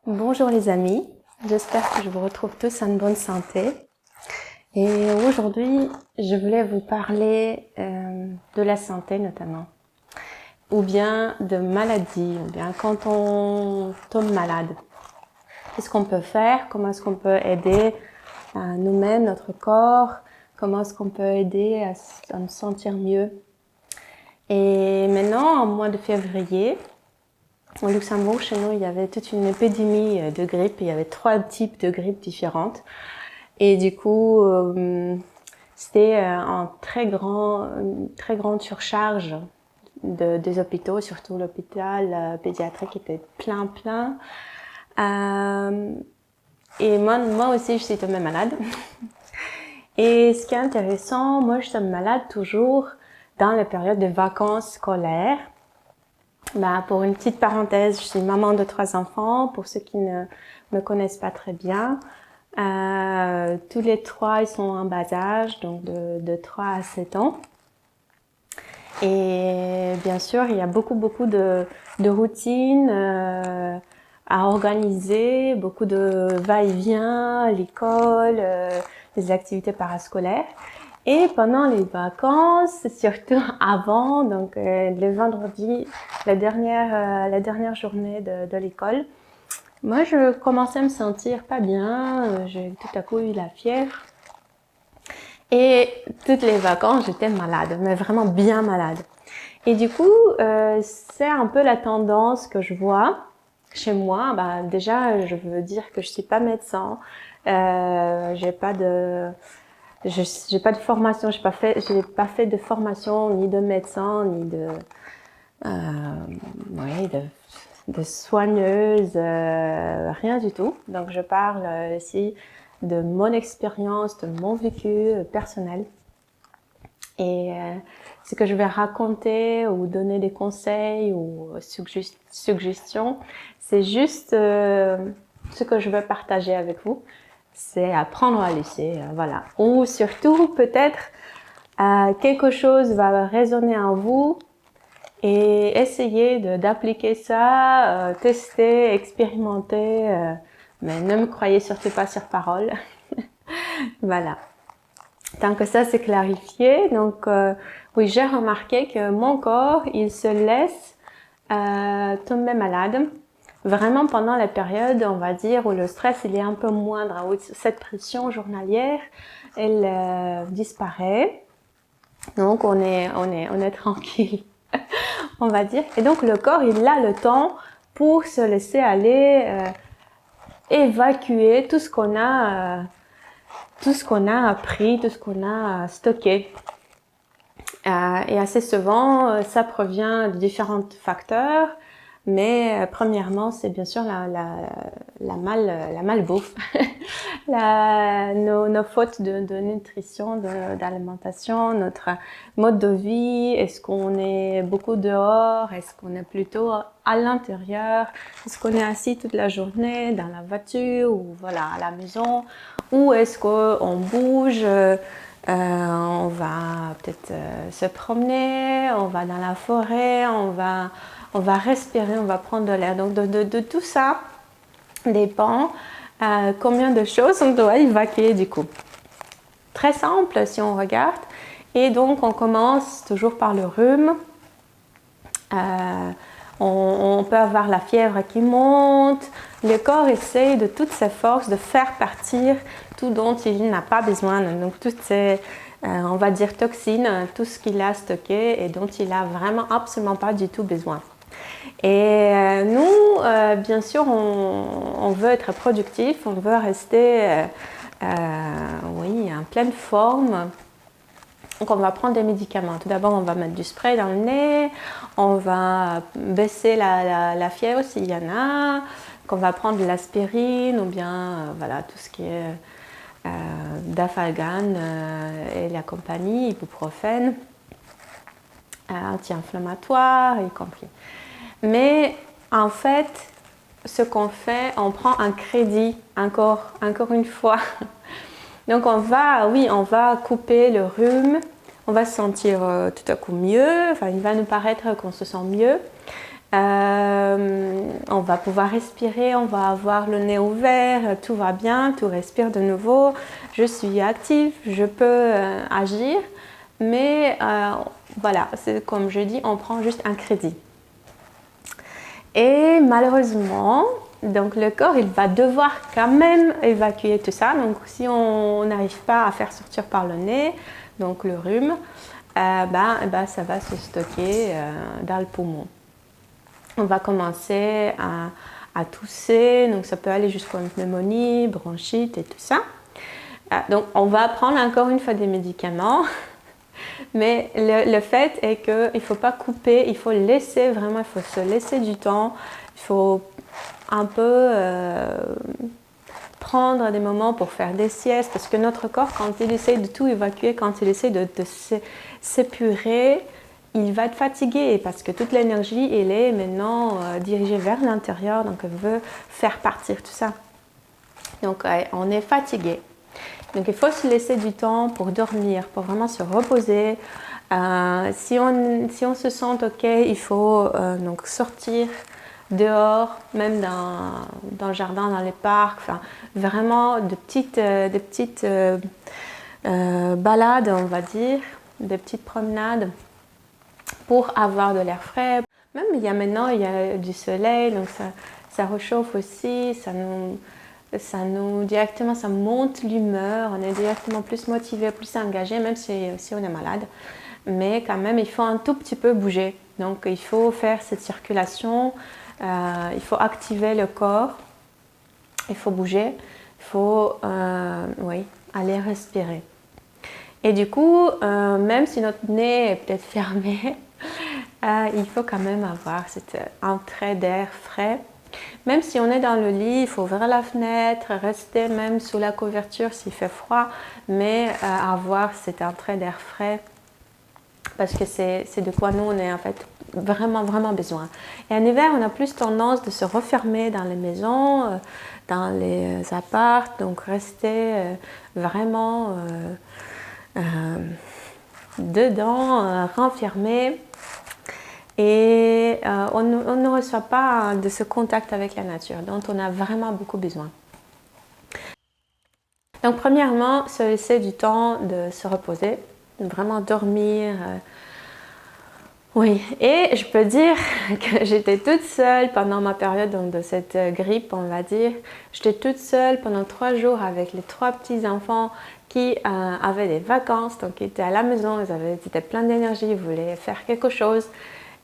Bonjour les amis, j'espère que je vous retrouve tous en bonne santé. Et aujourd'hui, je voulais vous parler de la santé notamment, ou bien de maladie, ou bien quand on tombe malade. Qu'est-ce qu'on peut faire? Comment est-ce qu'on peut aider nous-mêmes, notre corps? Comment est-ce qu'on peut aider à nous sentir mieux? Et maintenant, en mois de février, au Luxembourg, chez nous, il y avait toute une épidémie de grippe. Il y avait 3 types de grippe différentes. Et du coup, c'était une très grande surcharge des hôpitaux, surtout l'hôpital pédiatrique était plein. Et moi aussi, je suis tombée malade. Et ce qui est intéressant, moi, je tombe malade toujours dans la période de vacances scolaires. Pour une petite parenthèse, je suis maman de 3 enfants. Pour ceux qui ne me connaissent pas très bien, tous les 3 ils sont en bas âge, donc de 3 à 7 ans. Et bien sûr, il y a beaucoup de routines à organiser, beaucoup de va-et-vient, l'école, les activités parascolaires. Et pendant les vacances, surtout avant, donc le vendredi, la dernière journée de l'école, moi je commençais à me sentir pas bien, j'ai tout à coup eu la fièvre. Et toutes les vacances, j'étais malade, mais vraiment bien malade. Et du coup, c'est un peu la tendance que je vois chez moi. Déjà, je veux dire que je suis pas médecin, j'ai pas de formation, j'ai pas fait de formation ni de médecin ni de soigneuse, rien du tout. Donc je parle ici de mon expérience, de mon vécu personnel. Et ce que je vais raconter ou donner des conseils ou suggestions, c'est juste ce que je veux partager avec vous. C'est apprendre à laisser, voilà. Ou surtout, peut-être, quelque chose va résonner en vous et essayer d'appliquer ça, tester, expérimenter, mais ne me croyez surtout pas sur parole. Voilà. Tant que ça c'est clarifié, donc oui, j'ai remarqué que mon corps, il se laisse tomber malade vraiment pendant la période, on va dire, où le stress il est un peu moindre, où cette pression journalière, elle disparaît. Donc on est tranquille, on va dire. Et donc le corps, il a le temps pour se laisser aller, évacuer tout ce qu'on a appris, tout ce qu'on a stocké. Et assez souvent, ça provient de différents facteurs, mais premièrement, c'est bien sûr la malbouffe, nos fautes de nutrition, d'alimentation, notre mode de vie. Est-ce qu'on est beaucoup dehors? Est-ce qu'on est plutôt à l'intérieur? Est-ce qu'on est assis toute la journée dans la voiture ou voilà à la maison? Ou est-ce qu'on bouge? On va peut-être se promener, on va dans la forêt, on va respirer, on va prendre de l'air. Donc de tout ça dépend combien de choses on doit évacuer du coup. Très simple si on regarde. Et donc on commence toujours par le rhume. On peut avoir la fièvre qui monte. Le corps essaye de toutes ses forces de faire partir tout dont il n'a pas besoin. Donc toutes ces, on va dire toxines, tout ce qu'il a stocké et dont il a vraiment absolument pas du tout besoin. Et nous, bien sûr, on veut être productif, on veut rester en pleine forme. Donc on va prendre des médicaments. Tout d'abord, on va mettre du spray dans le nez, on va baisser la fièvre s'il y en a, qu'on va prendre de l'aspirine ou bien voilà tout ce qui est Dafalgan et la compagnie, ibuprofène, anti-inflammatoire y compris. Mais en fait, ce qu'on fait, on prend un crédit encore une fois. Donc on va couper le rhume, on va se sentir tout à coup mieux, enfin il va nous paraître qu'on se sent mieux. On va pouvoir respirer, on va avoir le nez ouvert, tout va bien, tout respire de nouveau. Je suis active, je peux agir, mais voilà, c'est comme je dis, on prend juste un crédit. Et malheureusement, donc le corps, il va devoir quand même évacuer tout ça. Donc si on n'arrive pas à faire sortir par le nez, donc le rhume, ça va se stocker dans le poumon. On va commencer à tousser, donc ça peut aller jusqu'à une pneumonie, bronchite et tout ça. Donc on va prendre encore une fois des médicaments, mais le fait est qu'il ne faut pas couper, il faut laisser vraiment, il faut se laisser du temps, il faut un peu prendre des moments pour faire des siestes, parce que notre corps, quand il essaie de tout évacuer, quand il essaie de s'épurer, il va être fatigué parce que toute l'énergie, elle est maintenant dirigée vers l'intérieur, donc elle veut faire partir tout ça. Donc on est fatigué. Donc il faut se laisser du temps pour dormir, pour vraiment se reposer. Si on se sent ok, il faut donc sortir dehors, même dans le jardin, dans les parcs, enfin, vraiment de petites balades, on va dire, des petites promenades pour avoir de l'air frais. Même maintenant, il y a du soleil, donc ça réchauffe aussi, ça monte l'humeur, on est directement plus motivé, plus engagé, même si on est malade. Mais quand même, il faut un tout petit peu bouger. Donc, il faut faire cette circulation, il faut activer le corps, il faut bouger, il faut aller respirer. Et du coup, même si notre nez est peut-être fermé, il faut quand même avoir cette entrée d'air frais. Même si on est dans le lit, il faut ouvrir la fenêtre, rester même sous la couverture s'il fait froid, mais avoir cette entrée d'air frais, parce que c'est de quoi nous on est en fait vraiment vraiment besoin. Et en hiver, on a plus tendance de se refermer dans les maisons, dans les apparts, donc rester vraiment dedans, renfermé. Et on ne reçoit pas de ce contact avec la nature, dont on a vraiment beaucoup besoin. Donc premièrement, se laisser du temps de se reposer, de vraiment dormir. Oui, et je peux dire que j'étais toute seule pendant ma période donc, de cette grippe, on va dire. J'étais toute seule pendant 3 jours avec les 3 petits-enfants qui avaient des vacances, donc ils étaient à la maison, ils étaient pleins d'énergie, ils voulaient faire quelque chose.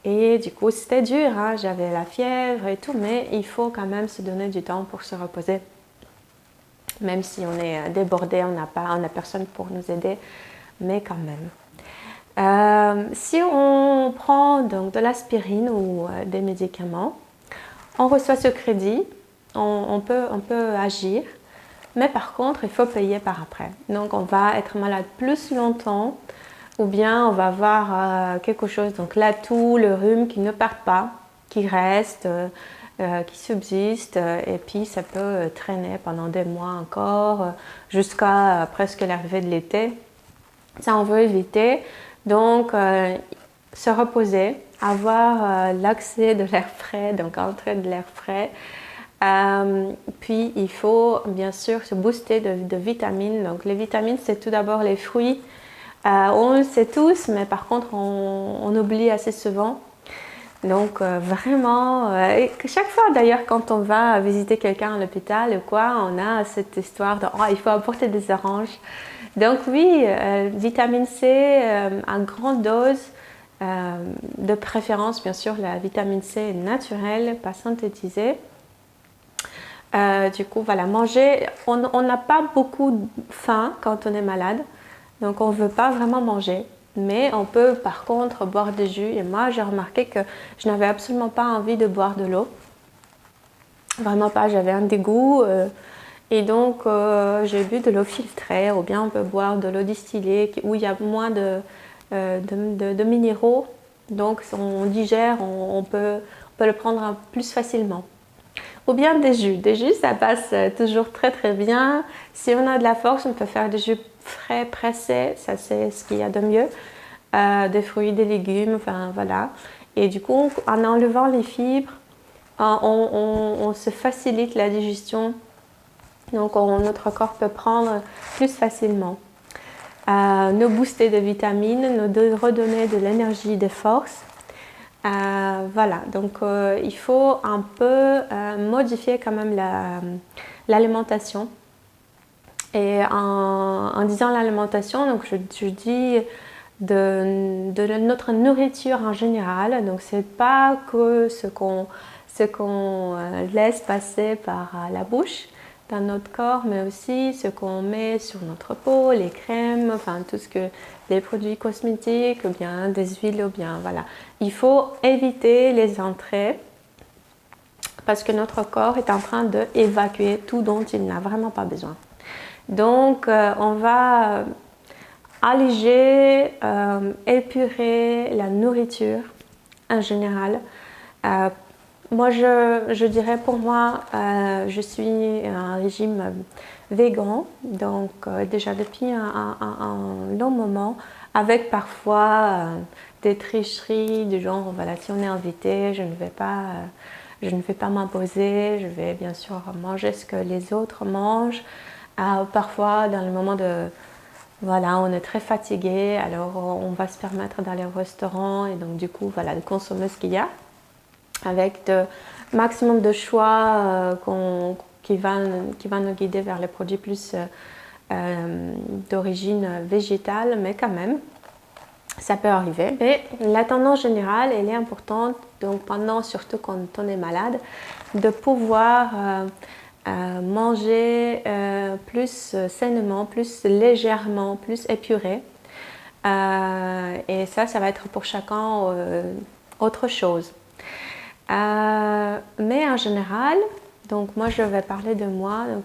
Et du coup, c'était dur, hein? J'avais la fièvre et tout, mais il faut quand même se donner du temps pour se reposer. Même si on est débordé, on n'a personne pour nous aider, mais quand même. Si on prend donc de l'aspirine ou des médicaments, on reçoit ce crédit, on peut agir, mais par contre, il faut payer par après. Donc, on va être malade plus longtemps, ou bien on va avoir quelque chose, donc la toux, le rhume qui ne partent pas, qui restent, qui subsistent, et puis ça peut traîner pendant des mois encore, jusqu'à presque l'arrivée de l'été. Ça, on veut éviter. Donc, se reposer, avoir l'accès de l'air frais, donc entrer de l'air frais. Puis, il faut bien sûr se booster de vitamines. Donc, les vitamines, c'est tout d'abord les fruits. On le sait tous, mais par contre, on oublie assez souvent. Donc, vraiment, chaque fois d'ailleurs, quand on va visiter quelqu'un à l'hôpital ou quoi, on a cette histoire de « oh, il faut apporter des oranges ». Donc oui, vitamine C à grande dose, de préférence bien sûr la vitamine C naturelle, pas synthétisée. Du coup voilà, manger, on n'a pas beaucoup faim quand on est malade, donc on ne veut pas vraiment manger, mais on peut par contre boire des jus. Et moi j'ai remarqué que je n'avais absolument pas envie de boire de l'eau, vraiment pas, j'avais un dégoût. Et donc, j'ai bu de l'eau filtrée, ou bien on peut boire de l'eau distillée où il y a moins de minéraux. Donc, on digère, on peut le prendre plus facilement. Ou bien des jus. Des jus, ça passe toujours très très bien. Si on a de la force, on peut faire des jus frais, pressés. Ça, c'est ce qu'il y a de mieux. Des fruits, des légumes, enfin voilà. Et du coup, en enlevant les fibres, on se facilite la digestion. Donc notre corps peut prendre plus facilement. Nous booster de vitamines, nous redonner de l'énergie, des forces. Voilà, donc il faut un peu modifier quand même l'alimentation. Et en disant l'alimentation, donc je dis de notre nourriture en général. Donc c'est pas que ce qu'on laisse passer par la bouche dans notre corps, mais aussi ce qu'on met sur notre peau, les crèmes, enfin tout ce que les produits cosmétiques, ou bien des huiles, ou bien voilà. Il faut éviter les entrées parce que notre corps est en train d'évacuer tout dont il n'a vraiment pas besoin. Donc on va alléger, épurer la nourriture en général. Moi, je dirais pour moi, je suis un régime végan, donc déjà depuis un long moment, avec parfois des tricheries du genre, voilà, si on est invité, je ne vais pas m'imposer, je vais bien sûr manger ce que les autres mangent. Parfois, dans le moment de, voilà, on est très fatigué, alors on va se permettre d'aller au restaurant et donc du coup, voilà, de consommer ce qu'il y a, avec le maximum de choix qui va nous guider vers les produits plus d'origine végétale, mais quand même, ça peut arriver. Mais la tendance générale, elle est importante, donc surtout quand on est malade, de pouvoir manger plus sainement, plus légèrement, plus épuré. Et ça va être pour chacun autre chose. Mais en général, donc moi je vais parler de moi, donc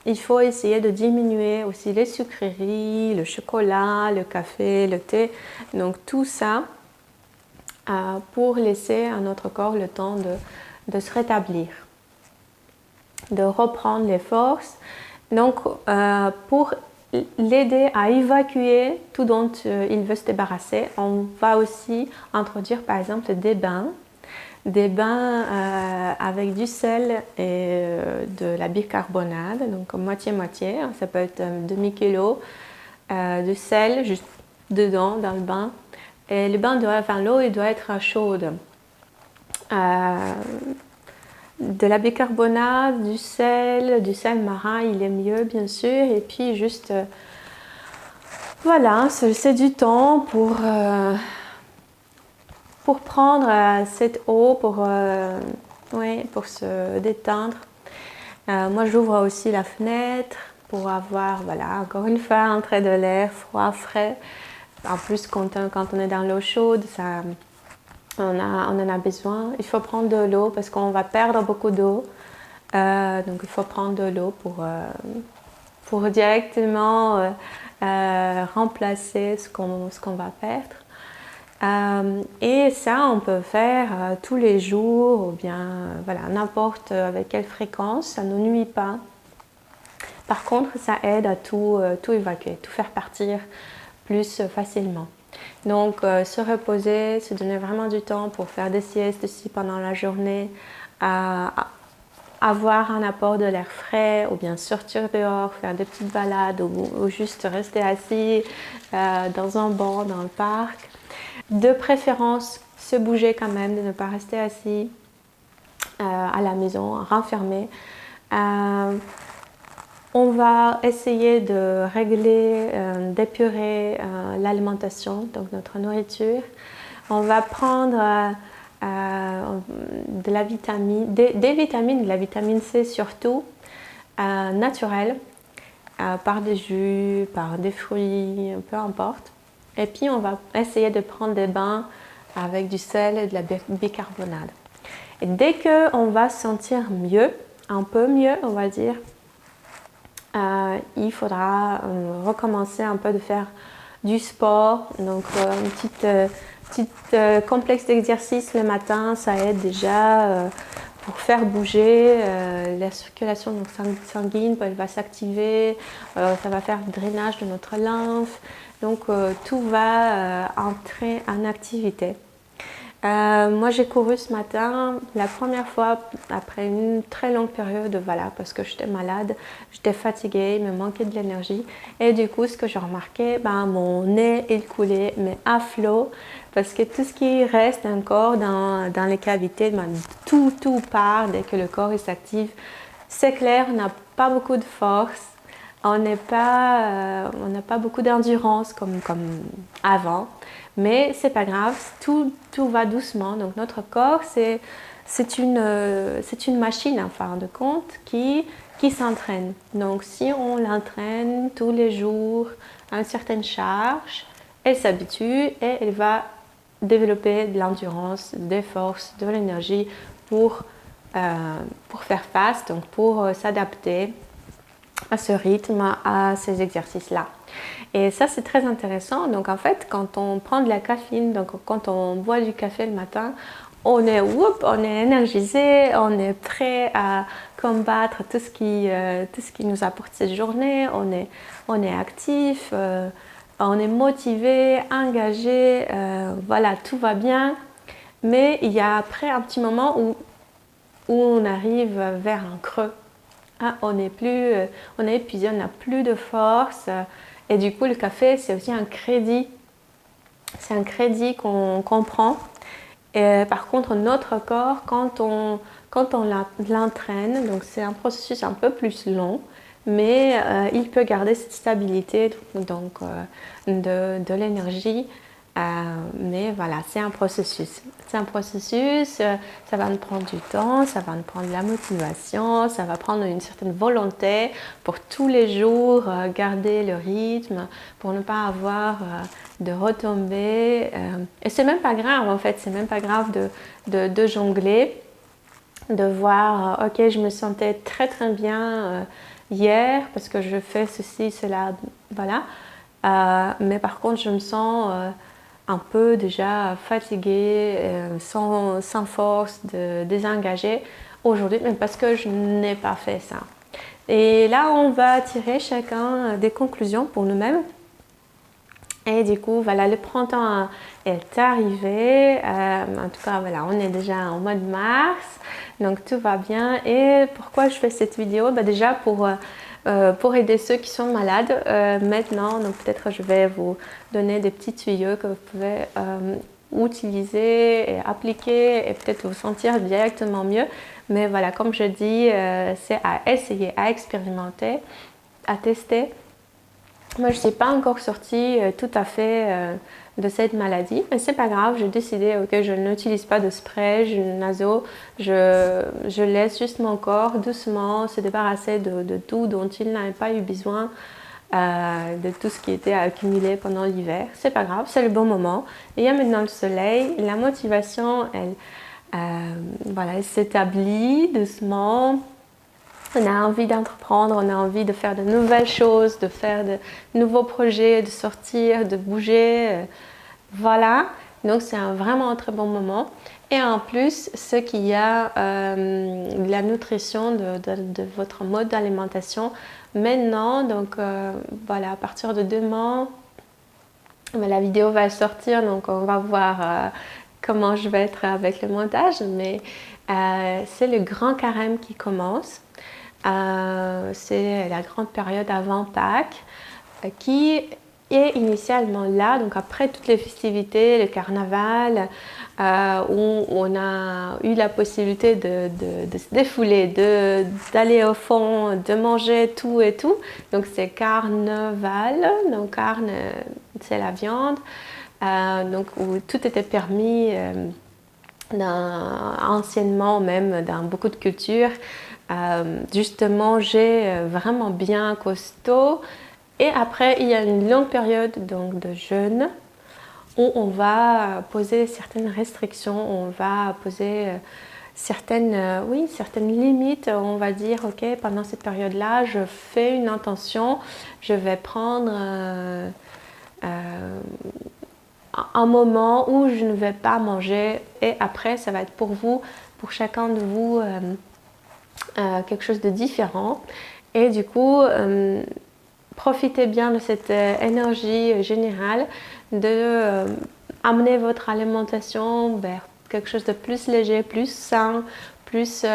il faut essayer de diminuer aussi les sucreries, le chocolat, le café, le thé, donc tout ça pour laisser à notre corps le temps de se rétablir, de reprendre les forces. Donc pour l'aider à évacuer tout dont il veut se débarrasser, on va aussi introduire par exemple des bains avec du sel et de la bicarbonate, donc moitié-moitié, ça peut être un demi-kilo de sel juste dedans dans le bain. Et le bain l'eau il doit être chaude. De la bicarbonate, du sel marin, il est mieux bien sûr, et puis juste voilà, c'est du temps pour prendre cette eau, pour se détendre. Moi, j'ouvre aussi la fenêtre pour avoir, voilà, encore une fois, entrée de l'air froid, frais. En plus, quand on est dans l'eau chaude, on en a besoin. Il faut prendre de l'eau parce qu'on va perdre beaucoup d'eau. Donc, il faut prendre de l'eau pour directement remplacer ce qu'on va perdre. Et ça, on peut faire tous les jours ou bien voilà, n'importe avec quelle fréquence, ça ne nuit pas. Par contre, ça aide à tout évacuer, tout faire partir plus facilement. Donc, se reposer, se donner vraiment du temps pour faire des siestes aussi pendant la journée, avoir un apport de l'air frais ou bien sortir dehors, faire des petites balades ou juste rester assis dans un banc, dans le parc. De préférence, se bouger quand même, de ne pas rester assis à la maison, renfermé. On va essayer de régler, d'épurer l'alimentation, donc notre nourriture. On va prendre de la vitamine, des vitamines, de la vitamine C surtout, naturelle, par des jus, par des fruits, peu importe. Et puis on va essayer de prendre des bains avec du sel et de la bicarbonate. Et dès qu'on va se sentir mieux, un peu mieux on va dire, il faudra recommencer un peu de faire du sport. Donc un petit complexe d'exercice le matin, ça aide déjà pour faire bouger la circulation sanguine, elle va s'activer, ça va faire le drainage de notre lymphe. Donc tout va entrer en activité. Moi j'ai couru ce matin la première fois après une très longue période, voilà, parce que j'étais malade, j'étais fatiguée, il me manquait de l'énergie et du coup ce que j'ai remarqué, mon nez il coulait mais à flot parce que tout ce qui reste encore dans les cavités, tout part dès que le corps s'active. C'est clair, on n'a pas beaucoup de force, on n'a pas beaucoup d'endurance comme avant. Mais c'est pas grave, tout va doucement. Donc notre corps, c'est une machine en fin de compte qui s'entraîne. Donc si on l'entraîne tous les jours à une certaine charge, elle s'habitue et elle va développer de l'endurance, des forces, de l'énergie pour faire face, donc pour s'adapter à ce rythme, à ces exercices-là. Et ça, c'est très intéressant. Donc, en fait, quand on prend de la caféine, donc quand on boit du café le matin, on est énergisé, on est prêt à combattre tout ce qui nous apporte cette journée, on est actif, on est motivé, engagé, voilà, tout va bien. Mais il y a après un petit moment où on arrive vers un creux. On est épuisé, on n'a plus de force. Et du coup, le café, c'est aussi un crédit. C'est un crédit qu'on prend. Et par contre, notre corps, quand on l'entraîne, donc c'est un processus un peu plus long, mais il peut garder cette stabilité donc, de l'énergie. Mais voilà, c'est un processus. C'est un processus, ça va nous prendre du temps, ça va nous prendre de la motivation, ça va prendre une certaine volonté pour tous les jours garder le rythme, pour ne pas avoir de retombées. Et c'est même pas grave en fait, c'est même pas grave de jongler, de voir, ok, je me sentais très très bien hier parce que je fais ceci, cela, voilà. Mais par contre, je me sens un peu déjà fatiguée, sans force, désengagée aujourd'hui, mais parce que je n'ai pas fait ça. Et là, on va tirer chacun des conclusions pour nous-mêmes. Et du coup, voilà, le printemps est arrivé. En tout cas, voilà, on est déjà en mois de mars, donc tout va bien. Et pourquoi je fais cette vidéo? Déjà pour aider ceux qui sont malades maintenant. Donc peut-être je vais vous donner des petits tuyaux que vous pouvez utiliser et appliquer et peut-être vous sentir directement mieux. Mais voilà, comme je dis, c'est à essayer, à expérimenter, à tester. Moi, je ne suis pas encore sortie tout à fait de cette maladie, mais c'est pas grave, j'ai décidé, ok, je n'utilise pas de spray naso, je laisse juste mon corps doucement se débarrasser de tout dont il n'avait pas eu besoin, de tout ce qui était accumulé pendant l'hiver. C'est pas grave, c'est le bon moment. Et il y a maintenant le soleil, la motivation, elle s'établit doucement. On a envie d'entreprendre, on a envie de faire de nouvelles choses, de faire de nouveaux projets, de sortir, de bouger. Voilà, donc c'est vraiment un très bon moment. Et en plus, ce qu'il y a la nutrition de votre mode d'alimentation maintenant, donc voilà, à partir de demain, la vidéo va sortir, donc on va voir comment je vais être avec le montage, mais c'est le grand carême qui commence. C'est la grande période avant Pâques qui est initialement là, donc après toutes les festivités, le carnaval, où on a eu la possibilité de se défouler, d'aller au fond, de manger tout et tout. Donc c'est carnaval, donc carne c'est la viande, donc où tout était permis anciennement même dans beaucoup de cultures. Juste manger vraiment bien costaud. Et après, il y a une longue période donc, de jeûne où on va poser certaines restrictions, on va poser certaines limites. On va dire, ok, pendant cette période-là, je fais une intention, je vais prendre un moment où je ne vais pas manger. Et après, ça va être pour vous, pour chacun de vous, quelque chose de différent. Et du coup, profitez bien de cette énergie générale de amener votre alimentation vers quelque chose de plus léger, plus sain, plus,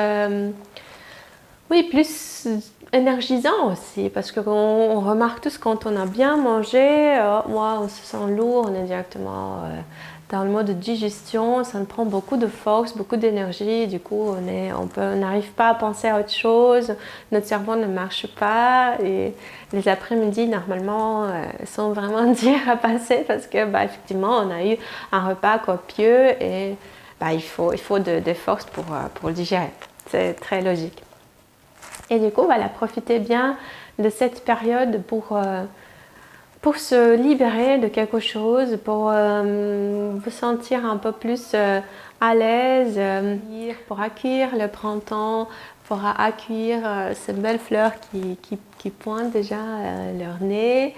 oui, plus énergisant aussi, parce qu'on remarque tous quand on a bien mangé, moi on se sent lourd, on est directement dans le mode de digestion, ça nous prend beaucoup de force, beaucoup d'énergie, du coup on n'arrive pas à penser à autre chose, notre cerveau ne marche pas et les après-midi normalement sont vraiment durs à passer parce que effectivement on a eu un repas copieux et il faut des forces pour le digérer, c'est très logique. Et du coup, voilà, profitez bien de cette période pour se libérer de quelque chose, pour vous sentir un peu plus à l'aise, pour accueillir le printemps, pour accueillir ces belles fleurs qui pointent déjà leur nez,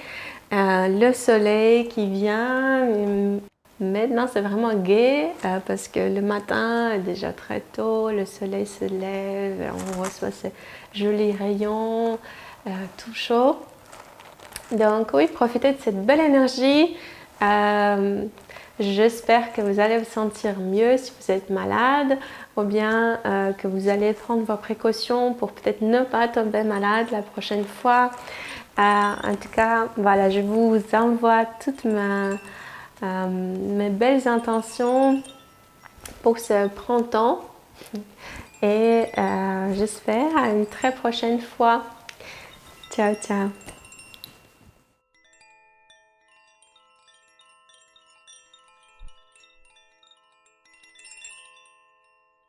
le soleil qui vient. Maintenant, c'est vraiment gai parce que le matin, déjà très tôt, le soleil se lève, on reçoit ces jolis rayons, tout chaud. Donc oui, profitez de cette belle énergie. J'espère que vous allez vous sentir mieux si vous êtes malade ou bien que vous allez prendre vos précautions pour peut-être ne pas tomber malade la prochaine fois. En tout cas, voilà, je vous envoie toutes mes belles intentions pour ce printemps et j'espère à une très prochaine fois. Ciao, ciao.